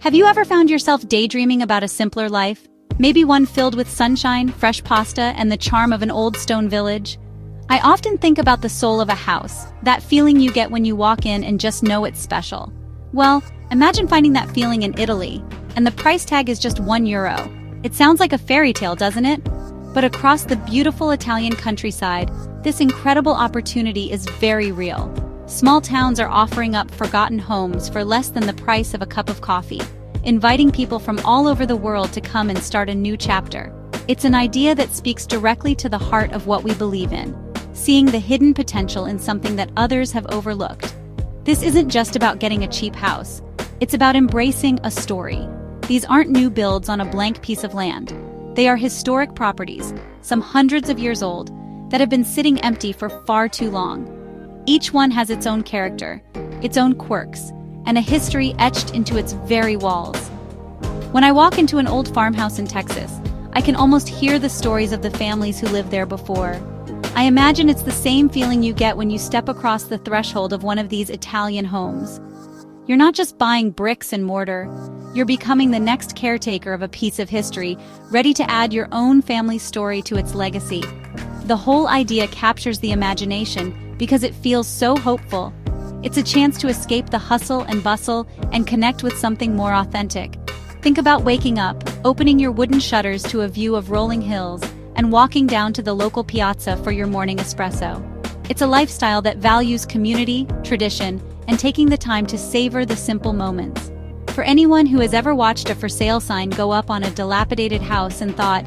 Have you ever found yourself daydreaming about a simpler life? Maybe one filled with sunshine, fresh pasta, and the charm of an old stone village? I often think about the soul of a house, that feeling you get when you walk in and just know it's special. Well, imagine finding that feeling in Italy, and the price tag is just €1. It sounds like a fairy tale, doesn't it? But across the beautiful Italian countryside, this incredible opportunity is very real. Small towns are offering up forgotten homes for less than the price of a cup of coffee, inviting people from all over the world to come and start a new chapter. It's an idea that speaks directly to the heart of what we believe in, seeing the hidden potential in something that others have overlooked. This isn't just about getting a cheap house. It's about embracing a story. These aren't new builds on a blank piece of land. They are historic properties, some hundreds of years old, that have been sitting empty for far too long. Each one has its own character, its own quirks, and a history etched into its very walls. When I walk into an old farmhouse in Texas, I can almost hear the stories of the families who lived there before. I imagine it's the same feeling you get when you step across the threshold of one of these Italian homes. You're not just buying bricks and mortar, you're becoming the next caretaker of a piece of history, ready to add your own family's story to its legacy. The whole idea captures the imagination because it feels so hopeful. It's a chance to escape the hustle and bustle and connect with something more authentic. Think about waking up, opening your wooden shutters to a view of rolling hills, and walking down to the local piazza for your morning espresso. It's a lifestyle that values community, tradition, and taking the time to savor the simple moments. For anyone who has ever watched a for sale sign go up on a dilapidated house and thought,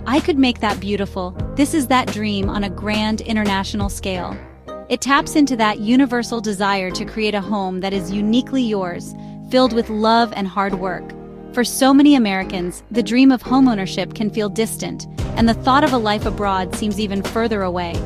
"I could make that beautiful," this is that dream on a grand international scale. It taps into that universal desire to create a home that is uniquely yours, filled with love and hard work. For so many Americans, the dream of homeownership can feel distant, and the thought of a life abroad seems even further away.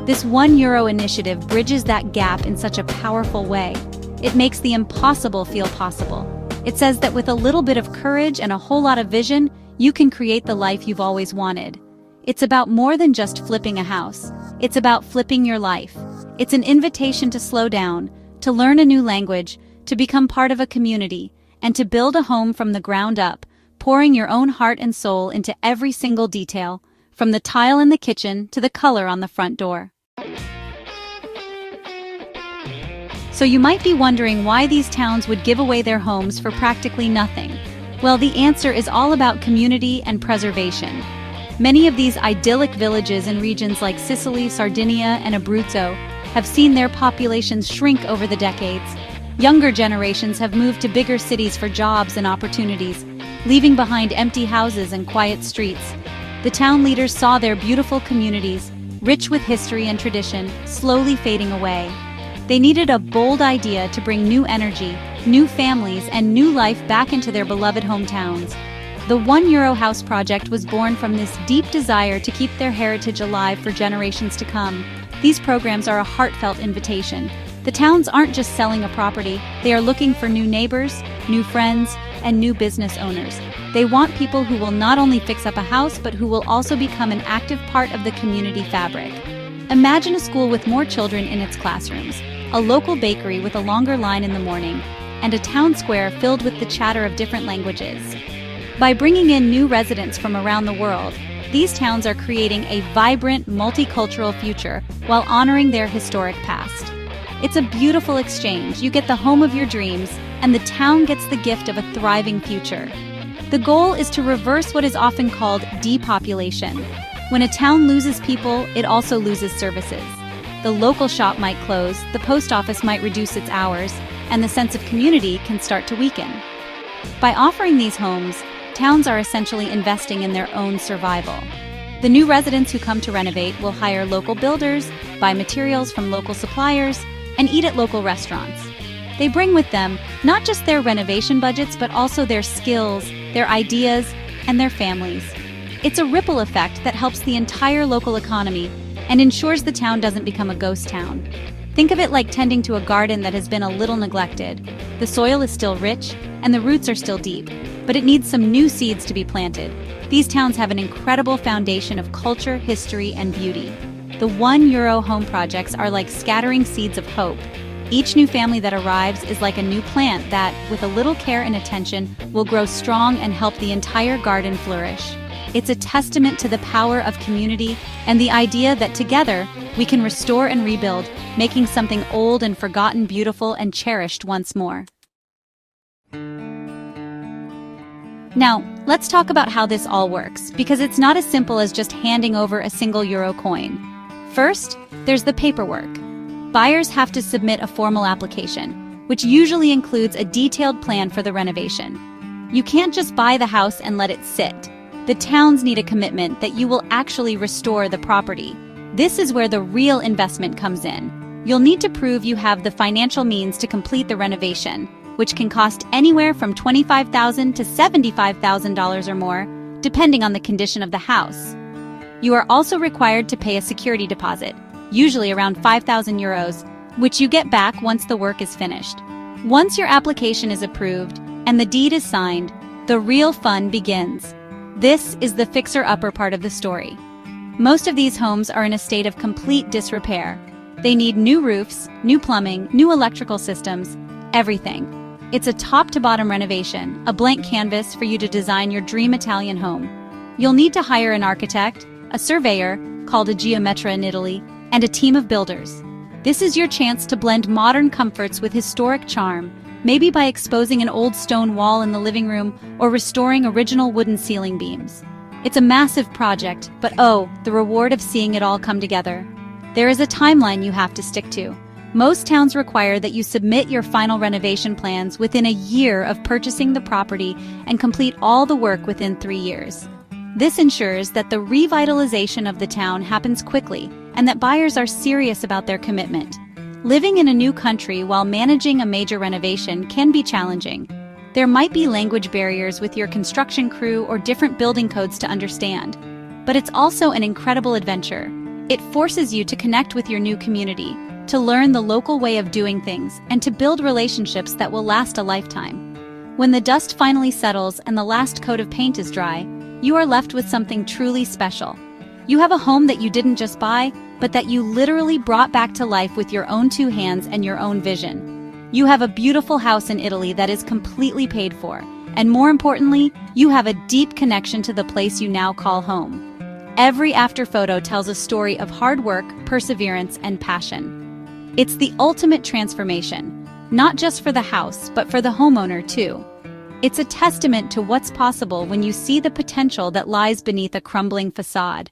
This €1 initiative bridges that gap in such a powerful way. It makes the impossible feel possible. It says that with a little bit of courage and a whole lot of vision, you can create the life you've always wanted. It's about more than just flipping a house. It's about flipping your life. It's an invitation to slow down, to learn a new language, to become part of a community, and to build a home from the ground up, pouring your own heart and soul into every single detail, from the tile in the kitchen to the color on the front door. So you might be wondering why these towns would give away their homes for practically nothing. Well, the answer is all about community and preservation. Many of these idyllic villages in regions like Sicily, Sardinia, and Abruzzo have seen their populations shrink over the decades. Younger generations have moved to bigger cities for jobs and opportunities, leaving behind empty houses and quiet streets. The town leaders saw their beautiful communities, rich with history and tradition, slowly fading away. They needed a bold idea to bring new energy, new families, and new life back into their beloved hometowns. The €1 House Project was born from this deep desire to keep their heritage alive for generations to come. These programs are a heartfelt invitation. The towns aren't just selling a property, they are looking for new neighbors, new friends, and new business owners. They want people who will not only fix up a house, but who will also become an active part of the community fabric. Imagine a school with more children in its classrooms, a local bakery with a longer line in the morning, and a town square filled with the chatter of different languages. By bringing in new residents from around the world, these towns are creating a vibrant, multicultural future while honoring their historic past. It's a beautiful exchange. You get the home of your dreams, and the town gets the gift of a thriving future. The goal is to reverse what is often called depopulation. When a town loses people, it also loses services. The local shop might close, the post office might reduce its hours, and the sense of community can start to weaken. By offering these homes, towns are essentially investing in their own survival. The new residents who come to renovate will hire local builders, buy materials from local suppliers, and eat at local restaurants. They bring with them not just their renovation budgets, but also their skills, their ideas, and their families. It's a ripple effect that helps the entire local economy and ensures the town doesn't become a ghost town. Think of it like tending to a garden that has been a little neglected. The soil is still rich, and the roots are still deep, but it needs some new seeds to be planted. These towns have an incredible foundation of culture, history, and beauty. The €1 home projects are like scattering seeds of hope. Each new family that arrives is like a new plant that, with a little care and attention, will grow strong and help the entire garden flourish. It's a testament to the power of community and the idea that together, we can restore and rebuild, making something old and forgotten beautiful and cherished once more. Now, let's talk about how this all works, because it's not as simple as just handing over a single euro coin. First, there's the paperwork. Buyers have to submit a formal application, which usually includes a detailed plan for the renovation. You can't just buy the house and let it sit. The towns need a commitment that you will actually restore the property. This is where the real investment comes in. You'll need to prove you have the financial means to complete the renovation, which can cost anywhere from $25,000 to $75,000 or more, depending on the condition of the house. You are also required to pay a security deposit, usually around 5,000 euros, which you get back once the work is finished. Once your application is approved and the deed is signed, the real fun begins. This is the fixer-upper part of the story. Most of these homes are in a state of complete disrepair. They need new roofs, new plumbing, new electrical systems, everything. It's a top-to-bottom renovation, a blank canvas for you to design your dream Italian home. You'll need to hire an architect, a surveyor, called a geometra in Italy, and a team of builders. This is your chance to blend modern comforts with historic charm, maybe by exposing an old stone wall in the living room or restoring original wooden ceiling beams. It's a massive project, but oh, the reward of seeing it all come together. There is a timeline you have to stick to. Most towns require that you submit your final renovation plans within a year of purchasing the property and complete all the work within 3 years. This ensures that the revitalization of the town happens quickly and that buyers are serious about their commitment. Living in a new country while managing a major renovation can be challenging. There might be language barriers with your construction crew or different building codes to understand. But it's also an incredible adventure. It forces you to connect with your new community, to learn the local way of doing things, and to build relationships that will last a lifetime. When the dust finally settles and the last coat of paint is dry, you are left with something truly special. You have a home that you didn't just buy, but that you literally brought back to life with your own 2 hands and your own vision. You have a beautiful house in Italy that is completely paid for, and more importantly, you have a deep connection to the place you now call home. Every after photo tells a story of hard work, perseverance, and passion. It's the ultimate transformation, not just for the house, but for the homeowner too. It's a testament to what's possible when you see the potential that lies beneath a crumbling facade.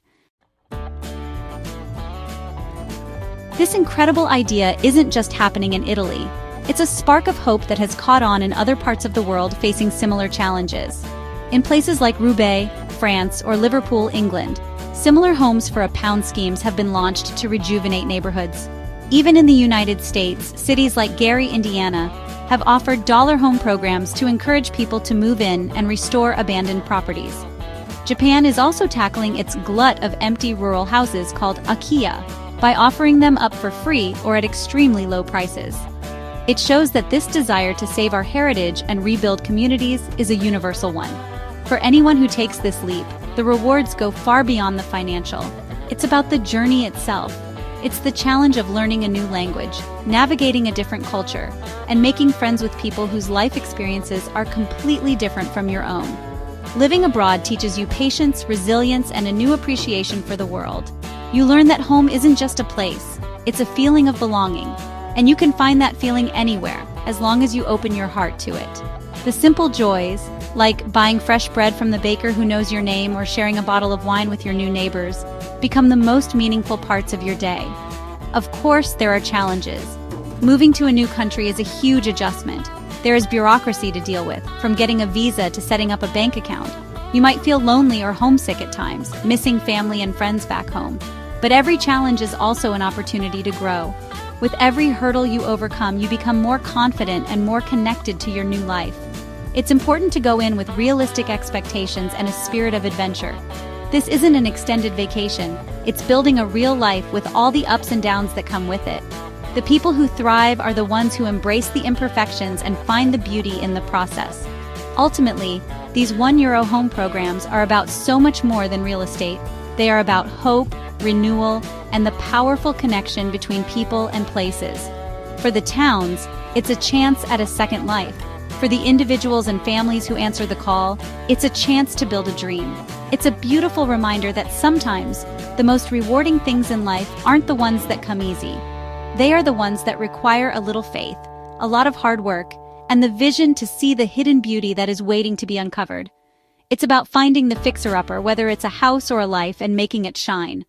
This incredible idea isn't just happening in Italy. It's a spark of hope that has caught on in other parts of the world facing similar challenges. In places like Roubaix, France, or Liverpool, England, similar homes for a pound schemes have been launched to rejuvenate neighborhoods. Even in the United States, cities like Gary, Indiana, have offered dollar home programs to encourage people to move in and restore abandoned properties. Japan is also tackling its glut of empty rural houses called Akiya by offering them up for free or at extremely low prices. It shows that this desire to save our heritage and rebuild communities is a universal one. For anyone who takes this leap, the rewards go far beyond the financial. It's about the journey itself. It's the challenge of learning a new language, navigating a different culture, and making friends with people whose life experiences are completely different from your own. Living abroad teaches you patience, resilience, and a new appreciation for the world. You learn that home isn't just a place, it's a feeling of belonging, and you can find that feeling anywhere, as long as you open your heart to it. The simple joys, like buying fresh bread from the baker who knows your name or sharing a bottle of wine with your new neighbors, become the most meaningful parts of your day. Of course, there are challenges. Moving to a new country is a huge adjustment. There is bureaucracy to deal with, from getting a visa to setting up a bank account. You might feel lonely or homesick at times, missing family and friends back home. But every challenge is also an opportunity to grow. With every hurdle you overcome, you become more confident and more connected to your new life. It's important to go in with realistic expectations and a spirit of adventure. This isn't an extended vacation, it's building a real life with all the ups and downs that come with it. The people who thrive are the ones who embrace the imperfections and find the beauty in the process. Ultimately, these €1 home programs are about so much more than real estate. They are about hope, renewal, and the powerful connection between people and places. For the towns, it's a chance at a second life. For the individuals and families who answer the call, it's a chance to build a dream. It's a beautiful reminder that sometimes the most rewarding things in life aren't the ones that come easy. They are the ones that require a little faith, a lot of hard work, and the vision to see the hidden beauty that is waiting to be uncovered. It's about finding the fixer-upper, whether it's a house or a life, and making it shine.